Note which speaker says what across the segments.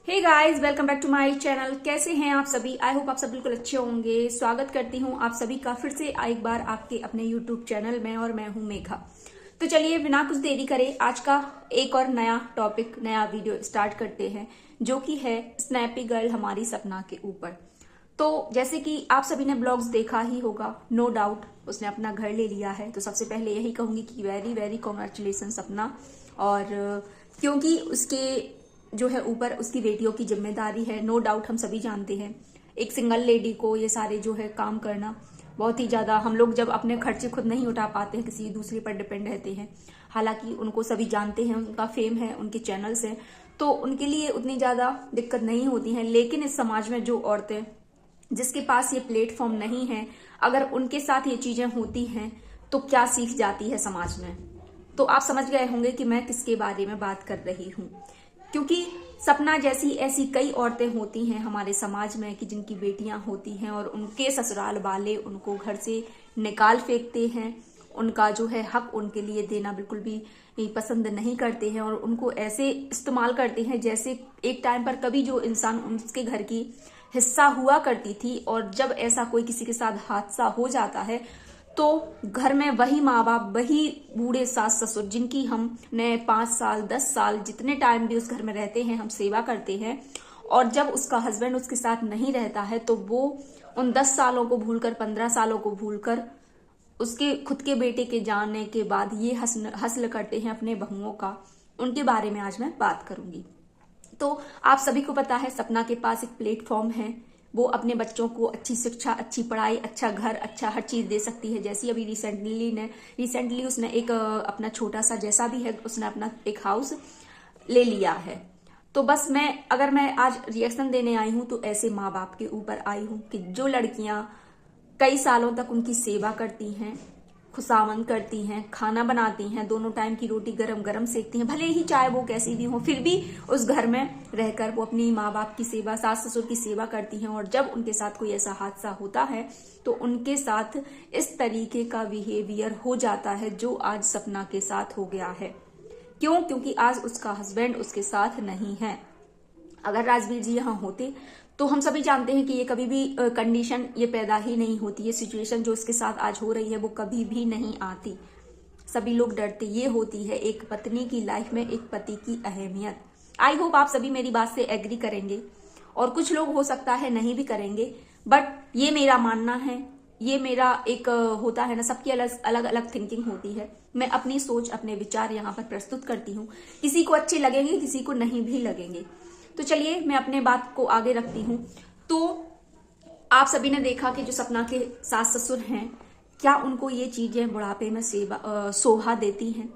Speaker 1: Hey guys, welcome back to my channel. कैसे हैं आप सभी? आई होप आप सब बिल्कुल अच्छे होंगे। स्वागत करती हूँ आप सभी का फिर से एक बार आपके अपने यूट्यूब चैनल में, और मैं हूँ मेघा। तो चलिए बिना कुछ देरी करे आज का एक और नया टॉपिक, नया वीडियो स्टार्ट करते हैं, जो कि है स्नैपी गर्ल हमारी सपना के ऊपर। तो जैसे कि आप सभी ने ब्लॉग्स देखा ही होगा, नो डाउट उसने अपना घर ले लिया है। तो सबसे पहले यही कहूंगी कि वेरी वेरी कॉन्ग्रेचुलेसन सपना। और क्योंकि उसके जो है ऊपर उसकी बेटियों की जिम्मेदारी है, नो डाउट हम सभी जानते हैं एक सिंगल लेडी को ये सारे जो है काम करना बहुत ही ज्यादा, हम लोग जब अपने खर्चे खुद नहीं उठा पाते हैं किसी दूसरे पर डिपेंड रहते हैं। हालांकि उनको सभी जानते हैं, उनका फेम है, उनके चैनल्स हैं, तो उनके लिए उतनी ज्यादा दिक्कत नहीं होती है। लेकिन इस समाज में जो औरतें जिसके पास ये प्लेटफॉर्म नहीं है, अगर उनके साथ ये चीजें होती हैं तो क्या सीख जाती है समाज में। तो आप समझ गए होंगे कि मैं किसके बारे में बात कर रही हूँ। क्योंकि सपना जैसी ऐसी कई औरतें होती हैं हमारे समाज में कि जिनकी बेटियां होती हैं और उनके ससुराल वाले उनको घर से निकाल फेंकते हैं, उनका जो है हक उनके लिए देना बिल्कुल भी पसंद नहीं करते हैं, और उनको ऐसे इस्तेमाल करते हैं जैसे एक टाइम पर कभी जो इंसान उसके घर की हिस्सा हुआ करती थी। और जब ऐसा कोई किसी के साथ हादसा हो जाता है तो घर में वही माँ बाप, वही बूढ़े सास ससुर जिनकी हमने 5 साल 10 साल जितने टाइम भी उस घर में रहते हैं हम सेवा करते हैं, और जब उसका हस्बैंड उसके साथ नहीं रहता है तो वो उन 10 सालों को भूलकर, 15 सालों को भूलकर उसके खुद के बेटे के जाने के बाद ये हसल करते हैं अपने बहुओं का। उनके बारे में आज मैं बात करूंगी। तो आप सभी को पता है सपना के पास एक प्लेटफॉर्म है, वो अपने बच्चों को अच्छी शिक्षा, अच्छी पढ़ाई, अच्छा घर, अच्छा हर चीज दे सकती है। जैसी अभी रिसेंटली उसने एक अपना छोटा सा जैसा भी है उसने अपना एक हाउस ले लिया है। तो बस अगर मैं आज रिएक्शन देने आई हूं तो ऐसे माँ बाप के ऊपर आई हूं कि जो लड़कियां कई सालों तक उनकी सेवा करती हैं, खुशामंद करती हैं, खाना बनाती हैं, दोनों टाइम की रोटी गरम गरम सेकती हैं, भले ही चाहे वो कैसी भी हो, फिर भी उस घर में रहकर वो अपनी माँ बाप की सेवा, सास ससुर की सेवा करती हैं। और जब उनके साथ कोई ऐसा हादसा होता है तो उनके साथ इस तरीके का बिहेवियर हो जाता है जो आज सपना के साथ हो गया है। क्यों? क्योंकि आज उसका हस्बैंड उसके साथ नहीं है। अगर राजवीर जी यहाँ होते तो हम सभी जानते हैं कि ये कभी भी कंडीशन ये पैदा ही नहीं होती, ये सिचुएशन जो इसके साथ आज हो रही है वो कभी भी नहीं आती। सभी लोग डरते, ये होती है एक पत्नी की लाइफ में एक पति की अहमियत। आई होप आप सभी मेरी बात से एग्री करेंगे, और कुछ लोग हो सकता है नहीं भी करेंगे, बट ये मेरा मानना है, ये मेरा एक होता है ना, सबकी अलग अलग अलग थिंकिंग होती है। मैं अपनी सोच, अपने विचार यहाँ पर प्रस्तुत करती हूँ, किसी को अच्छे लगेंगे, किसी को नहीं भी लगेंगे। तो चलिए मैं अपने बात को आगे रखती हूँ। तो आप सभी ने देखा कि जो सपना के सास ससुर हैं, क्या उनको ये चीजें बुढ़ापे में शोभा देती हैं?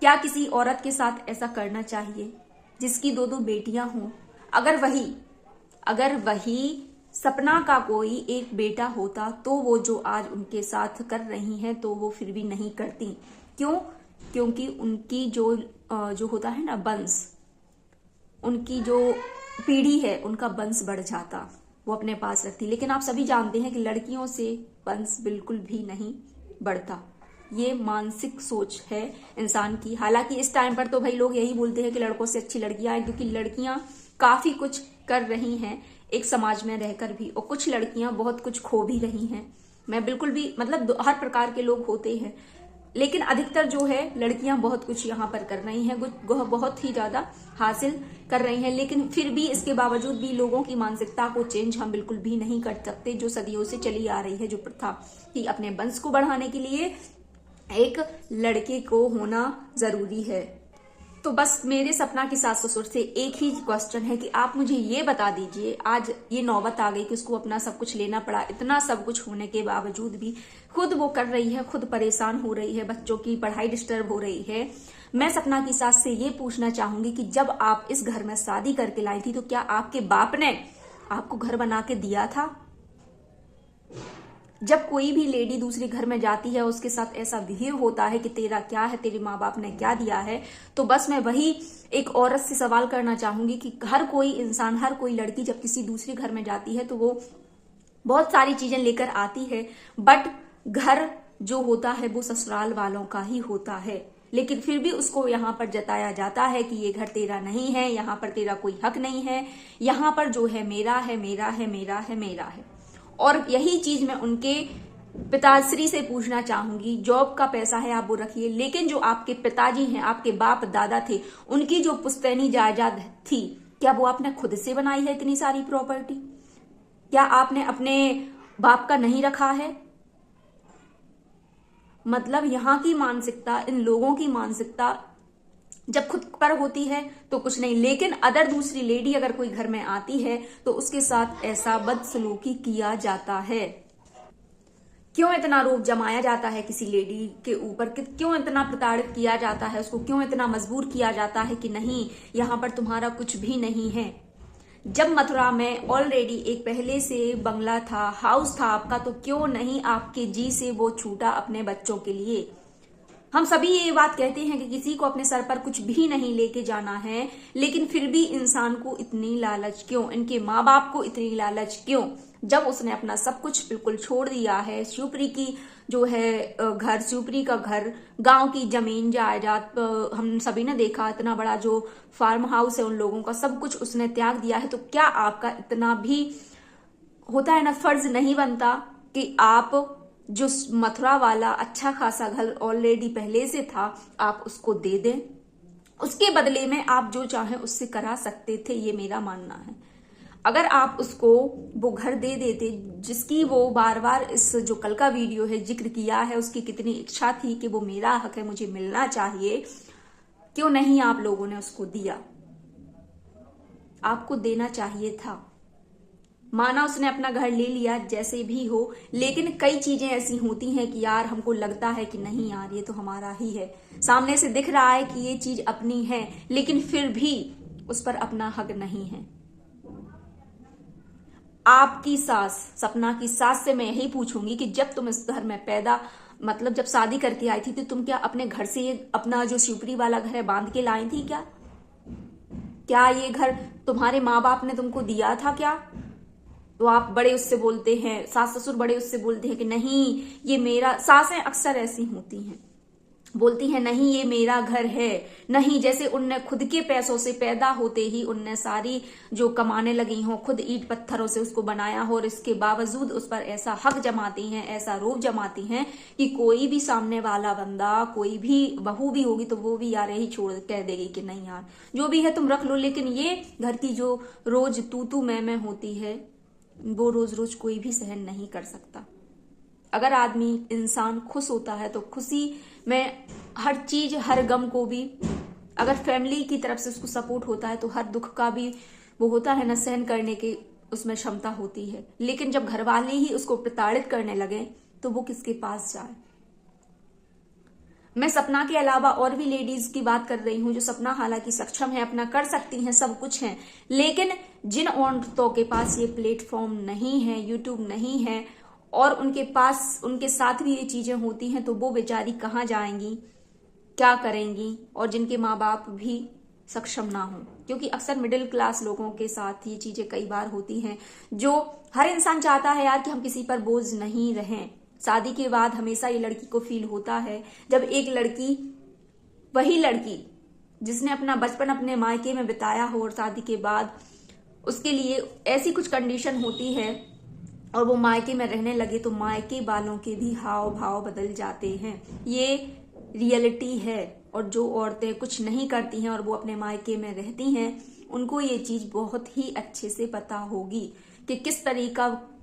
Speaker 1: क्या किसी औरत के साथ ऐसा करना चाहिए जिसकी 2-2 बेटियां हों? अगर वही सपना का कोई एक बेटा होता तो वो जो आज उनके साथ कर रही हैं तो वो फिर भी नहीं करती। क्यों? क्योंकि उनकी जो होता है ना वंश, उनकी जो पीढ़ी है उनका वंश बढ़ जाता, वो अपने पास रखती। लेकिन आप सभी जानते हैं कि लड़कियों से वंश बिल्कुल भी नहीं बढ़ता। ये मानसिक सोच है इंसान की। हालांकि इस टाइम पर तो भाई लोग यही बोलते हैं कि लड़कों से अच्छी लड़कियां हैं, क्योंकि लड़कियां काफी कुछ कर रही हैं एक समाज में रहकर भी, और कुछ लड़कियां बहुत कुछ खो भी रही हैं। मैं बिल्कुल भी मतलब हर प्रकार के लोग होते हैं, लेकिन अधिकतर जो है लड़कियां बहुत कुछ यहाँ पर कर रही हैं, बहुत ही ज्यादा हासिल कर रही हैं। लेकिन फिर भी इसके बावजूद भी लोगों की मानसिकता को चेंज हम बिल्कुल भी नहीं कर सकते, जो सदियों से चली आ रही है, जो प्रथा कि अपने वंश को बढ़ाने के लिए एक लड़के को होना जरूरी है। तो बस मेरे सपना की सास ससुर से एक ही क्वेश्चन है कि आप मुझे ये बता दीजिए, आज ये नौबत आ गई कि उसको अपना सब कुछ लेना पड़ा, इतना सब कुछ होने के बावजूद भी खुद वो कर रही है, खुद परेशान हो रही है, बच्चों की पढ़ाई डिस्टर्ब हो रही है। मैं सपना की सास से ये पूछना चाहूंगी कि जब आप इस घर में शादी करके लाई थी तो क्या आपके बाप ने आपको घर बना के दिया था? जब कोई भी लेडी दूसरे घर में जाती है, उसके साथ ऐसा बिहेव होता है कि तेरा क्या है, तेरे माँ बाप ने क्या दिया है, तो बस मैं वही एक औरत से सवाल करना चाहूंगी कि हर कोई इंसान, हर कोई लड़की जब किसी दूसरे घर में जाती है तो वो बहुत सारी चीजें लेकर आती है, बट घर जो होता है वो ससुराल वालों का ही होता है। लेकिन फिर भी उसको यहाँ पर जताया जाता है कि ये घर तेरा नहीं है, यहाँ पर तेरा कोई हक नहीं है, यहाँ पर जो है मेरा है, मेरा है, मेरा है, मेरा है। और यही चीज मैं उनके पिताश्री से पूछना चाहूंगी। जॉब का पैसा है आप वो रखिए, लेकिन जो आपके पिताजी हैं, आपके बाप दादा थे, उनकी जो पुश्तैनी जायदाद थी, क्या वो आपने खुद से बनाई है इतनी सारी प्रॉपर्टी? क्या आपने अपने बाप का नहीं रखा है? मतलब यहाँ की मानसिकता, इन लोगों की मानसिकता जब खुद पर होती है तो कुछ नहीं, लेकिन अदर दूसरी लेडी अगर कोई घर में आती है तो उसके साथ ऐसा बदसलूकी किया जाता है। क्यों इतना रोब जमाया जाता है किसी लेडी के ऊपर? क्यों इतना प्रताड़ित किया जाता है उसको? क्यों इतना मजबूर किया जाता है कि नहीं, यहाँ पर तुम्हारा कुछ भी नहीं है? जब मथुरा में ऑलरेडी एक पहले से बंगला था, हाउस था आपका, तो क्यों नहीं आपके जी से वो छूटा अपने बच्चों के लिए? हम सभी ये बात कहते हैं कि किसी को अपने सर पर कुछ भी नहीं लेके जाना है, लेकिन फिर भी इंसान को इतनी लालच क्यों? इनके माँ बाप को इतनी लालच क्यों? जब उसने अपना सब कुछ बिल्कुल छोड़ दिया है, शिवपुरी की जो है घर, शिवपुरी का घर, गांव की जमीन जायदाद, हम सभी ने देखा इतना बड़ा जो फार्म हाउस है उन लोगों का, सब कुछ उसने त्याग दिया है। तो क्या आपका इतना भी होता है ना, फर्ज नहीं बनता कि आप जो मथुरा वाला अच्छा खासा घर ऑलरेडी पहले से था आप उसको दे दें? उसके बदले में आप जो चाहें उससे करा सकते थे, ये मेरा मानना है। अगर आप उसको वो घर दे देते जिसकी वो बार बार इस जो कल का वीडियो है जिक्र किया है, उसकी कितनी इच्छा थी कि वो मेरा हक है, मुझे मिलना चाहिए, क्यों नहीं आप लोगों ने उसको दिया? आपको देना चाहिए था। माना उसने अपना घर ले लिया जैसे भी हो, लेकिन कई चीजें ऐसी होती हैं कि यार हमको लगता है कि नहीं यार ये तो हमारा ही है, सामने से दिख रहा है कि ये चीज अपनी है, लेकिन फिर भी उस पर अपना हक नहीं है। आपकी सास, सपना की सास से मैं यही पूछूंगी कि जब तुम इस घर में पैदा, मतलब जब शादी करके आई थी तो तुम क्या अपने घर से अपना जो शिवपुरी वाला घर है बांध के लाई थी क्या? क्या ये घर तुम्हारे माँ बाप ने तुमको दिया था क्या? तो आप बड़े उससे बोलते हैं, सास ससुर बड़े उससे बोलते हैं कि नहीं ये मेरा, सासें अक्सर ऐसी होती हैं, बोलती हैं नहीं ये मेरा घर है, नहीं, जैसे उनने खुद के पैसों से पैदा होते ही उनने सारी जो कमाने लगी हो, खुद ईंट पत्थरों से उसको बनाया हो, और इसके बावजूद उस पर ऐसा हक जमाती हैं, ऐसा रोब जमाती हैं कि कोई भी सामने वाला बंदा, कोई भी बहू भी होगी तो वो भी यार यही छोड़ कह देगी कि नहीं यार जो भी है तुम रख लो। लेकिन ये घर की जो रोज तू मैं होती है वो रोज रोज कोई भी सहन नहीं कर सकता। अगर आदमी, इंसान खुश होता है तो खुशी में हर चीज, हर गम को भी, अगर फैमिली की तरफ से उसको सपोर्ट होता है तो हर दुख का भी वो होता है ना, सहन करने की उसमें क्षमता होती है। लेकिन जब घर वाले ही उसको प्रताड़ित करने लगे तो वो किसके पास जाए? मैं सपना के अलावा और भी लेडीज की बात कर रही हूं जो सपना हालांकि सक्षम है, अपना कर सकती हैं, सब कुछ है, लेकिन जिन औरतों के पास ये प्लेटफॉर्म नहीं है, यूट्यूब नहीं है, और उनके पास, उनके साथ भी ये चीजें होती हैं, तो वो बेचारी कहाँ जाएंगी, क्या करेंगी? और जिनके माँ बाप भी सक्षम ना हो, क्योंकि अक्सर मिडिल क्लास लोगों के साथ ये चीजें कई बार होती हैं। जो हर इंसान चाहता है यार कि हम किसी पर बोझ नहीं रहें। शादी के बाद हमेशा ये लड़की को फील होता है जब एक लड़की, वही लड़की जिसने अपना बचपन अपने मायके में बिताया हो, और शादी के बाद उसके लिए ऐसी कुछ कंडीशन होती है और वो मायके में रहने लगे तो मायके वालों के भी हाव भाव बदल जाते हैं। ये रियलिटी है। और जो औरतें कुछ नहीं करती हैं और वो अपने मायके में रहती हैं, उनको ये चीज बहुत ही अच्छे से पता होगी कि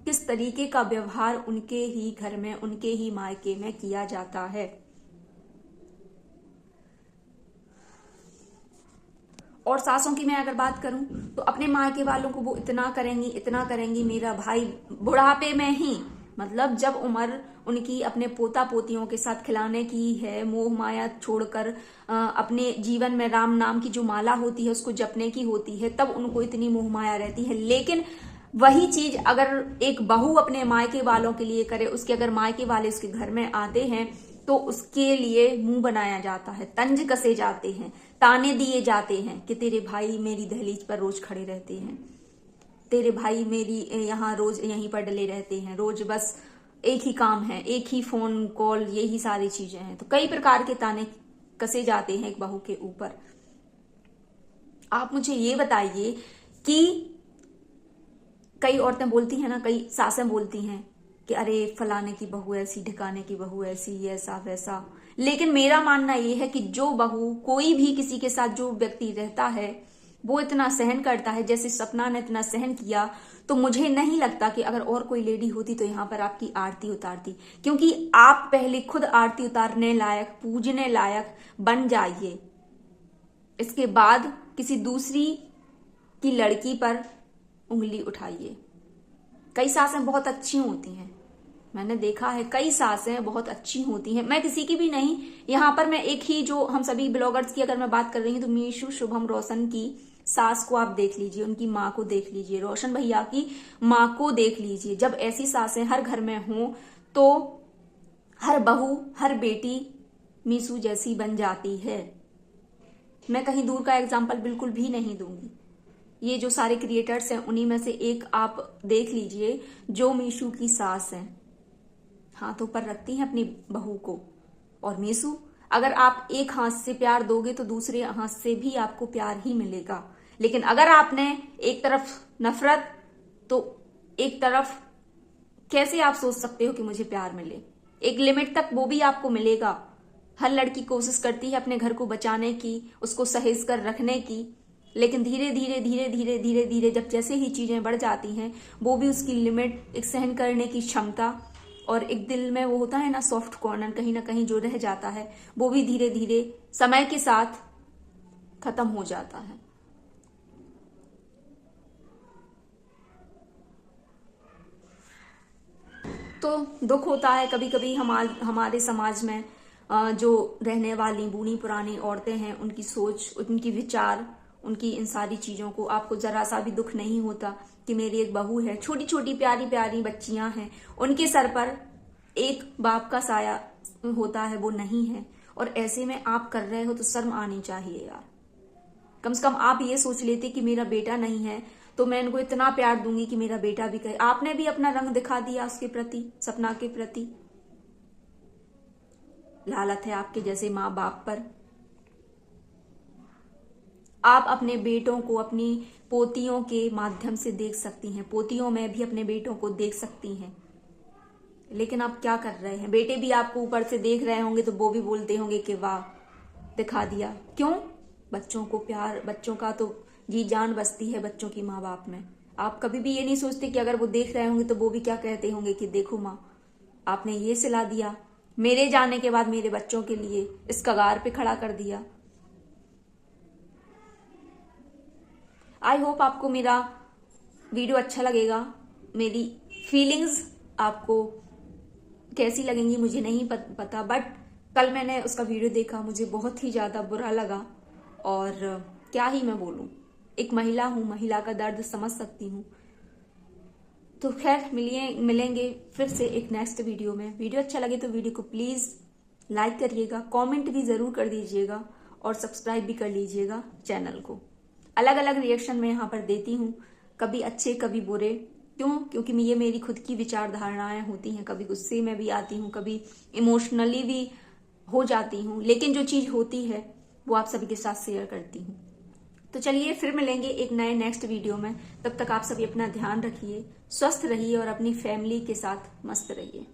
Speaker 1: किस तरीके का व्यवहार उनके ही घर में, उनके ही मायके में किया जाता है। और सासों की मैं अगर बात करूं तो अपने मायके वालों को वो इतना करेंगी, मेरा भाई बुढ़ापे में ही, मतलब जब उम्र उनकी अपने पोता पोतियों के साथ खिलाने की है, मोह माया छोड़कर अपने जीवन में राम नाम की जो माला होती है उसको जपने की होती है, तब उनको इतनी मोह माया रहती है। लेकिन वही चीज अगर एक बहू अपने मायके वालों के लिए करे, उसके अगर मायके वाले उसके घर में आते हैं तो उसके लिए मुंह बनाया जाता है, तंज कसे जाते हैं, ताने दिए जाते हैं कि तेरे भाई मेरी दहलीज पर रोज खड़े रहते हैं, तेरे भाई मेरी यहाँ रोज यहीं पर डले रहते हैं, रोज बस एक ही काम है, एक ही फोन कॉल, यही सारी चीजें हैं। तो कई प्रकार के ताने कसे जाते हैं एक बहू के ऊपर। आप मुझे ये बताइए कि कई औरतें बोलती हैं ना, कई सासें बोलती हैं कि अरे फलाने की बहू ऐसी, ढिकाने की बहू ऐसी, ऐसा वैसा। लेकिन मेरा मानना यह है कि जो बहू, कोई भी किसी के साथ जो व्यक्ति रहता है वो इतना सहन करता है जैसे सपना ने इतना सहन किया, तो मुझे नहीं लगता कि अगर और कोई लेडी होती तो यहां पर आपकी आरती उतारती। क्योंकि आप पहले खुद आरती उतारने लायक, पूजने लायक बन जाइए, इसके बाद किसी दूसरी की लड़की पर उंगली उठाइए। कई सासें बहुत अच्छी होती हैं, मैंने देखा है, कई सासें बहुत अच्छी होती हैं। मैं किसी की भी नहीं, यहां पर मैं एक ही, जो हम सभी ब्लॉगर्स की अगर मैं बात कर रही हूं तो मीशू शुभम रोशन की सास को आप देख लीजिए, उनकी माँ को देख लीजिए, रोशन भैया की माँ को देख लीजिए। जब ऐसी सासें हर घर में हों तो हर बहू, हर बेटी मीशू जैसी बन जाती है। मैं कहीं दूर का एग्जाम्पल बिल्कुल भी नहीं दूंगी। ये जो सारे क्रिएटर्स हैं उन्हीं में से एक आप देख लीजिए जो मीशू की सास हैं, हाथों पर रखती हैं अपनी बहू को। और मीशू, अगर आप एक हाथ से प्यार दोगे तो दूसरे हाथ से भी आपको प्यार ही मिलेगा। लेकिन अगर आपने एक तरफ नफरत, तो एक तरफ कैसे आप सोच सकते हो कि मुझे प्यार मिले? एक लिमिट तक वो भी आपको मिलेगा। हर लड़की कोशिश करती है अपने घर को बचाने की, उसको सहेज कर रखने की, लेकिन धीरे धीरे धीरे धीरे धीरे धीरे जब जैसे ही चीजें बढ़ जाती हैं, वो भी उसकी लिमिट, एक सहन करने की क्षमता और एक दिल में वो होता है ना सॉफ्ट कॉर्नर, कहीं ना कहीं जो रह जाता है, वो भी धीरे धीरे समय के साथ खत्म हो जाता है। तो दुख होता है कभी कभी हमारे समाज में जो रहने वाली बूढ़ी पुरानी औरतें हैं, उनकी सोच, उनकी विचार, उनकी इन सारी चीजों को आपको जरा सा भी दुख नहीं होता कि मेरी एक बहू है, छोटी छोटी प्यारी प्यारी बच्चियां हैं, उनके सर पर एक बाप का साया होता है, वो नहीं है। और ऐसे में आप कर रहे हो तो शर्म आनी चाहिए यार। कम से कम आप ये सोच लेते कि मेरा बेटा नहीं है तो मैं इनको इतना प्यार दूंगी कि मेरा बेटा भी कहे। आपने भी अपना रंग दिखा दिया उसके प्रति, सपना के प्रति। लालत है आपके जैसे माँ बाप पर। आप अपने बेटों को अपनी पोतियों के माध्यम से देख सकती हैं, पोतियों में भी अपने बेटों को देख सकती हैं। लेकिन आप क्या कर रहे हैं? बेटे भी आपको ऊपर से देख रहे होंगे तो वो भी बोलते होंगे कि वाह दिखा दिया। क्यों? बच्चों को प्यार, बच्चों का तो जी जान बसती है बच्चों की माँ बाप में। आप कभी भी ये नहीं सोचते कि अगर वो देख रहे होंगे तो वो भी क्या कहते होंगे कि देखो माँ, आपने ये सिला दिया, मेरे जाने के बाद मेरे बच्चों के लिए इस कगार पे खड़ा कर दिया। आई होप आपको मेरा वीडियो अच्छा लगेगा। मेरी फीलिंग्स आपको कैसी लगेंगी मुझे नहीं पता, बट कल मैंने उसका वीडियो देखा, मुझे बहुत ही ज्यादा बुरा लगा। और क्या ही मैं बोलूं, एक महिला हूं, महिला का दर्द समझ सकती हूं। तो खैर मिलेंगे फिर से एक नेक्स्ट वीडियो में। वीडियो अच्छा लगे तो वीडियो को प्लीज लाइक करिएगा, कमेंट भी जरूर कर दीजिएगा और सब्सक्राइब भी कर लीजिएगा चैनल को। अलग अलग रिएक्शन में यहाँ पर देती हूँ, कभी अच्छे कभी बुरे। क्यों? क्योंकि ये मेरी खुद की विचारधारणाएं होती हैं, कभी गुस्से में भी आती हूँ, कभी इमोशनली भी हो जाती हूँ, लेकिन जो चीज होती है वो आप सभी के साथ शेयर करती हूँ। तो चलिए फिर मिलेंगे एक नए नेक्स्ट वीडियो में। तब तक आप सभी अपना ध्यान रखिए, स्वस्थ रहिए और अपनी फैमिली के साथ मस्त रहिए।